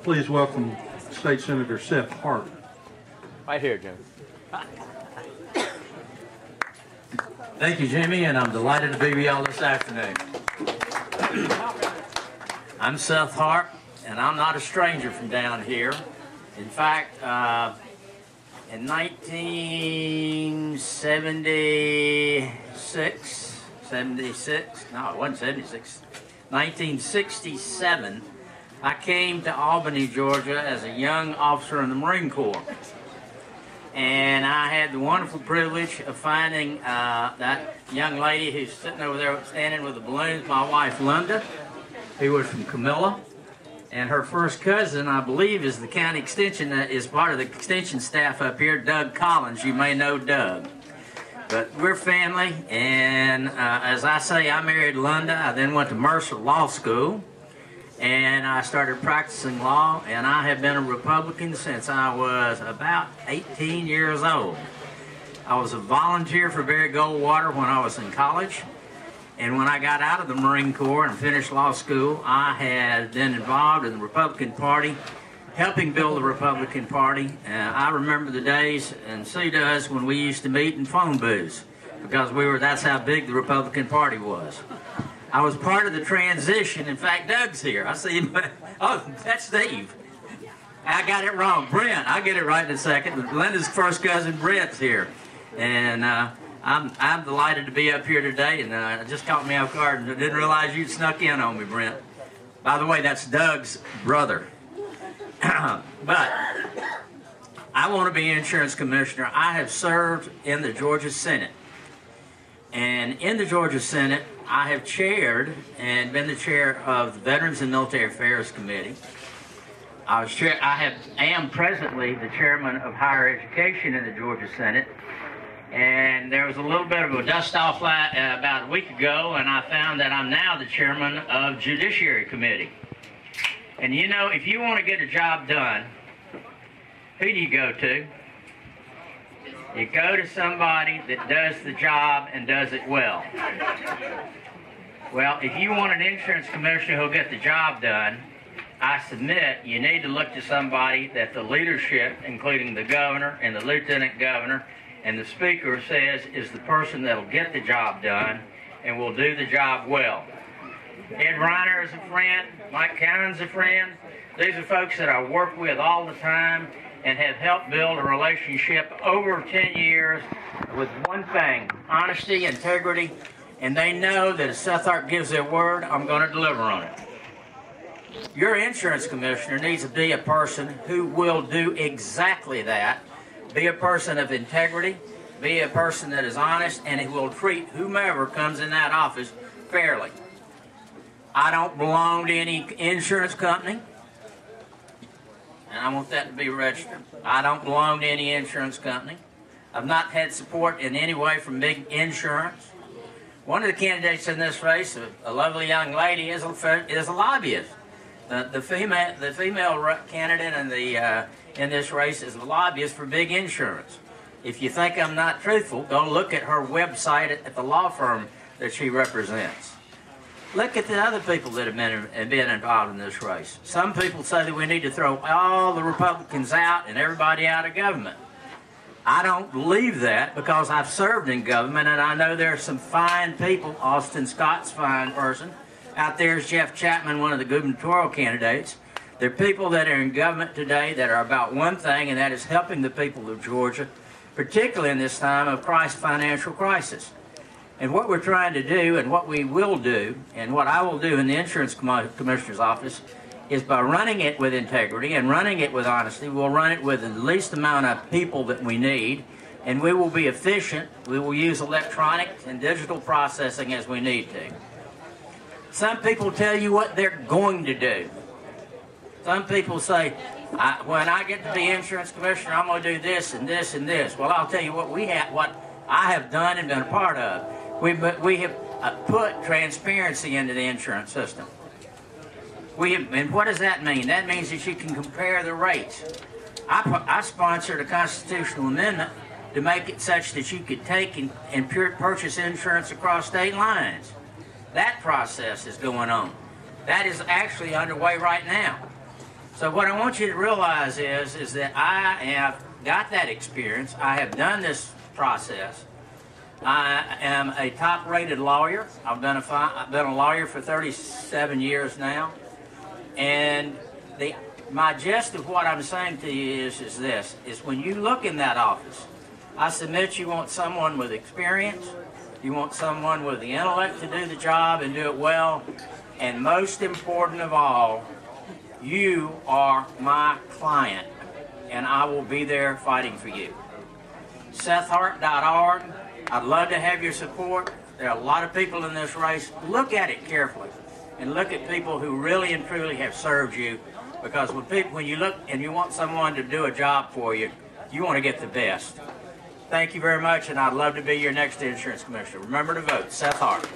please welcome State Senator Seth Harp. Right here, Jim. Thank you, Jimmy, and I'm delighted to be with y'all this afternoon. I'm Seth Harp, and I'm not a stranger from down here. In fact, in 1967, I came to Albany, Georgia as a young officer in the Marine Corps. And I had the wonderful privilege of finding that young lady who's sitting over there standing with the balloons, my wife Linda, who was from Camilla. And her first cousin, I believe, is the county extension, is part of the extension staff up here, Doug Collins. You may know Doug. But we're family, and as I say, I married Linda. I then went to Mercer Law School, and I started practicing law, and I have been a Republican since I was about 18 years old. I was a volunteer for Barry Goldwater when I was in college. And when I got out of the Marine Corps and finished law school, I had been involved in the Republican Party, helping build the Republican Party. I remember the days, and Sue does, when we used to meet in phone booths, because that's how big the Republican Party was. I was part of the transition. In fact, Doug's here. I see him. Oh, that's Steve. I got it wrong. Brent. I'll get it right in a second. Linda's first cousin, Brent's here. And I'm delighted to be up here today, and it just caught me off guard, and I didn't realize you'd snuck in on me, Brent. By the way, that's Doug's brother. But I want to be insurance commissioner. I have served in the Georgia Senate, and in the Georgia Senate, I have chaired and been the chair of the Veterans and Military Affairs Committee. I am presently the chairman of higher education in the Georgia Senate. And there was a little bit of a dust-off about a week ago, and I found that I'm now the chairman of Judiciary Committee. And you know, if you want to get a job done, who do you go to? You go to somebody that does the job and does it well. Well, if you want an insurance commissioner who'll get the job done, I submit you need to look to somebody that the leadership, including the governor and the lieutenant governor, and the speaker says is the person that'll get the job done and will do the job well. Ed Reiner is a friend. Mike Cannon's a friend. These are folks that I work with all the time and have helped build a relationship over 10 years with one thing: honesty, integrity, and they know that if Seth Harp gives their word, I'm going to deliver on it. Your insurance commissioner needs to be a person who will do exactly that. Be a person of integrity, be a person that is honest, and who will treat whomever comes in that office fairly. I don't belong to any insurance company, and I want that to be registered. I don't belong to any insurance company. I've not had support in any way from big insurance. One of the candidates in this race, a lovely young lady, is a lobbyist. The female candidate in this race is a lobbyist for big insurance. If you think I'm not truthful, go look at her website at the law firm that she represents. Look at the other people that have been involved in this race. Some people say that we need to throw all the Republicans out and everybody out of government. I don't believe that, because I've served in government and I know there are some fine people. Austin Scott's a fine person. Out there is Jeff Chapman, one of the gubernatorial candidates. There are people that are in government today that are about one thing, and that is helping the people of Georgia, particularly in this time of financial crisis. And what we're trying to do, and what we will do, and what I will do in the insurance commissioner's office, is by running it with integrity and running it with honesty, we'll run it with the least amount of people that we need, and we will be efficient. We will use electronic and digital processing as we need to. Some people tell you what they're going to do. Some people say, when I get to be insurance commissioner, I'm going to do this and this and this. Well, I'll tell you what I have done and been a part of. We have put transparency into the insurance system. And what does that mean? That means that you can compare the rates. I sponsored a constitutional amendment to make it such that you could take and purchase insurance across state lines. That process is going on. That is actually underway right now. So what I want you to realize is that I have got that experience. I have done this process. I am a top-rated lawyer. I've been a lawyer for 37 years now. And my gist of what I'm saying to you is this, is when you look in that office, I submit you want someone with experience, you want someone with the intellect to do the job and do it well, and most important of all, you are my client, and I will be there fighting for you. SethHarp.org. I'd love to have your support. There are a lot of people in this race. Look at it carefully and look at people who really and truly have served you, because when you look and you want someone to do a job for you, you want to get the best. Thank you very much, and I'd love to be your next insurance commissioner. Remember to vote. Seth Harp.